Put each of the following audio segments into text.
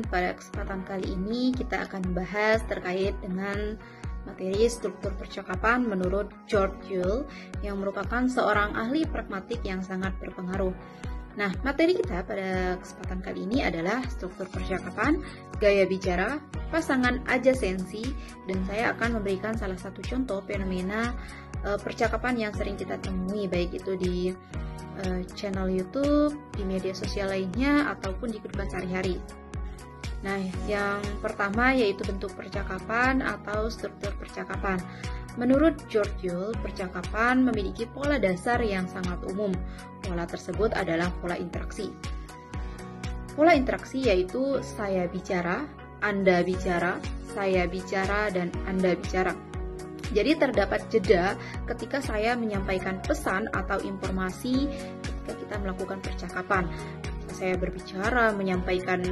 pada kesempatan kali ini kita akan membahas terkait dengan materi struktur percakapan menurut George Yule yang merupakan seorang ahli pragmatik yang sangat berpengaruh. Nah, materi kita pada kesempatan kali ini adalah struktur percakapan, gaya bicara, pasangan adjasensi, dan saya akan memberikan salah satu contoh fenomena percakapan yang sering kita temui, baik itu di channel YouTube, di media sosial lainnya, ataupun di kehidupan sehari-hari. Nah, yang pertama yaitu bentuk percakapan atau struktur percakapan. Menurut George Yule, percakapan memiliki pola dasar yang sangat umum. Pola tersebut adalah pola interaksi. Pola interaksi yaitu saya bicara, Anda bicara, saya bicara, dan Anda bicara. Jadi terdapat jeda ketika saya menyampaikan pesan atau informasi ketika kita melakukan percakapan. Saya berbicara, menyampaikan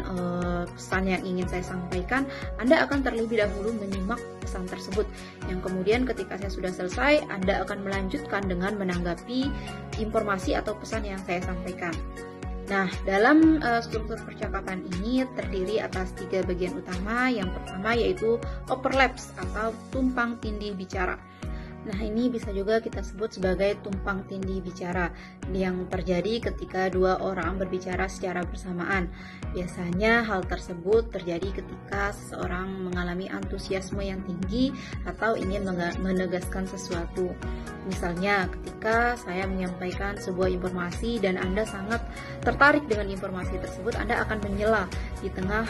pesan yang ingin saya sampaikan, Anda akan terlebih dahulu menyimak pesan tersebut. Yang kemudian ketika saya sudah selesai, Anda akan melanjutkan dengan menanggapi informasi atau pesan yang saya sampaikan. Nah, dalam struktur percakapan ini terdiri atas 3 bagian utama. Yang pertama yaitu overlaps atau tumpang tindih bicara. Nah, ini bisa juga kita sebut sebagai tumpang tindih bicara yang terjadi ketika 2 orang berbicara secara bersamaan. Biasanya hal tersebut terjadi ketika seseorang mengalami antusiasme yang tinggi atau ingin menegaskan sesuatu. Misalnya, ketika saya menyampaikan sebuah informasi dan Anda sangat tertarik dengan informasi tersebut, Anda akan menyela di tengah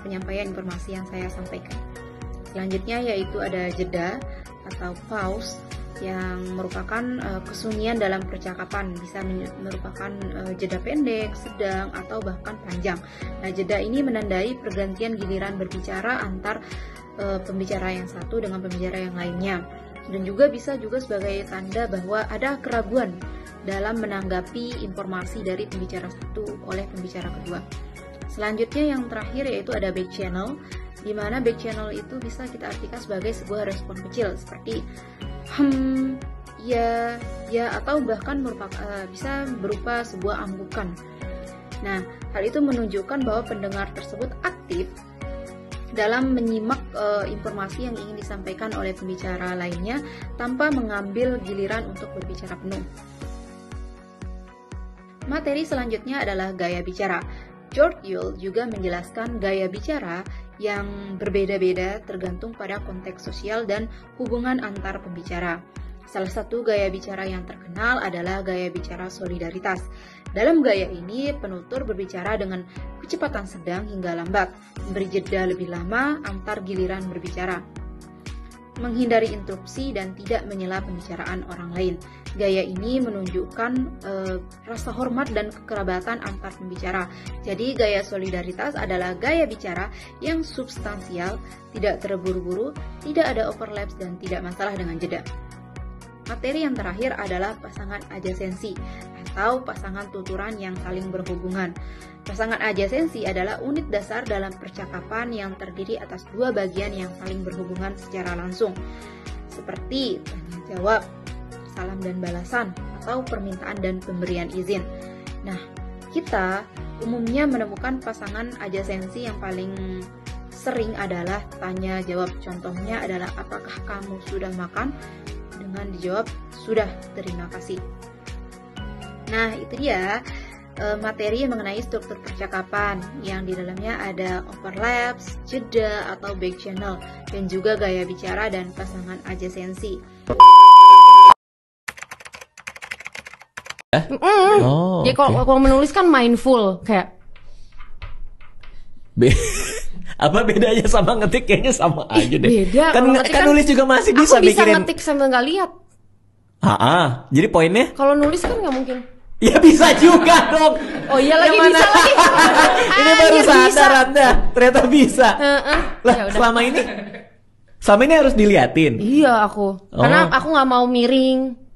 penyampaian informasi yang saya sampaikan. Selanjutnya yaitu ada jeda atau pause yang merupakan kesunyian dalam percakapan, bisa merupakan jeda pendek, sedang, atau bahkan panjang. Nah, jeda ini menandai pergantian giliran berbicara antar pembicara yang satu dengan pembicara yang lainnya, dan juga bisa juga sebagai tanda bahwa ada keraguan dalam menanggapi informasi dari pembicara satu oleh pembicara kedua. Selanjutnya yang terakhir yaitu ada back channel, di mana back channel itu bisa kita artikan sebagai sebuah respon kecil seperti ya, atau bahkan bisa berupa sebuah anggukan. Nah, hal itu menunjukkan bahwa pendengar tersebut aktif dalam menyimak informasi yang ingin disampaikan oleh pembicara lainnya tanpa mengambil giliran untuk berbicara penuh. Materi selanjutnya adalah gaya bicara. George Yule juga menjelaskan gaya bicara yang berbeda-beda tergantung pada konteks sosial dan hubungan antar pembicara. Salah satu gaya bicara yang terkenal adalah gaya bicara solidaritas. Dalam gaya ini, penutur berbicara dengan kecepatan sedang hingga lambat, memberi jeda lebih lama antar giliran berbicara, menghindari interupsi dan tidak menyela pembicaraan orang lain. Gaya ini menunjukkan rasa hormat dan kekerabatan antar pembicara. Jadi gaya solidaritas adalah gaya bicara yang substansial, tidak terburu-buru, tidak ada overlaps, dan tidak masalah dengan jeda. Materi yang terakhir adalah pasangan adjasensi atau pasangan tuturan yang saling berhubungan. Pasangan adjasensi adalah unit dasar dalam percakapan yang terdiri atas 2 bagian yang saling berhubungan secara langsung, seperti tanya jawab, salam dan balasan, atau permintaan dan pemberian izin. Nah, kita umumnya menemukan pasangan adjasensi yang paling sering adalah tanya jawab. Contohnya adalah apakah kamu sudah makan? Dengan dijawab sudah, terima kasih. Nah, itu dia materi mengenai struktur percakapan yang di dalamnya ada overlaps, jeda atau back channel, dan juga gaya bicara dan pasangan adjasensi. Jadi kalau menulis kan mindful kayak apa bedanya sama ngetik? Kayaknya sama aja deh. Beda. Kan nulis juga masih bisa aku bisa mikirin. ngetik sambil nggak lihat. Jadi poinnya? Kalau nulis kan nggak mungkin. Ya bisa juga dong. Oh iya lagi bisa lagi. Ini baru sadar Anda, ternyata bisa. Lah, Ya udah. selama ini harus diliatin. Iya aku. Karena aku nggak mau miring.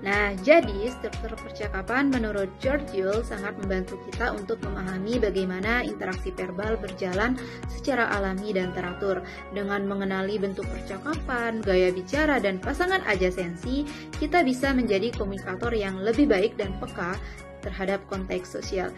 Nah, jadi struktur percakapan menurut George Yule sangat membantu kita untuk memahami bagaimana interaksi verbal berjalan secara alami dan teratur. Dengan mengenali bentuk percakapan, gaya bicara, dan pasangan adjasensi, kita bisa menjadi komunikator yang lebih baik dan peka terhadap konteks sosial.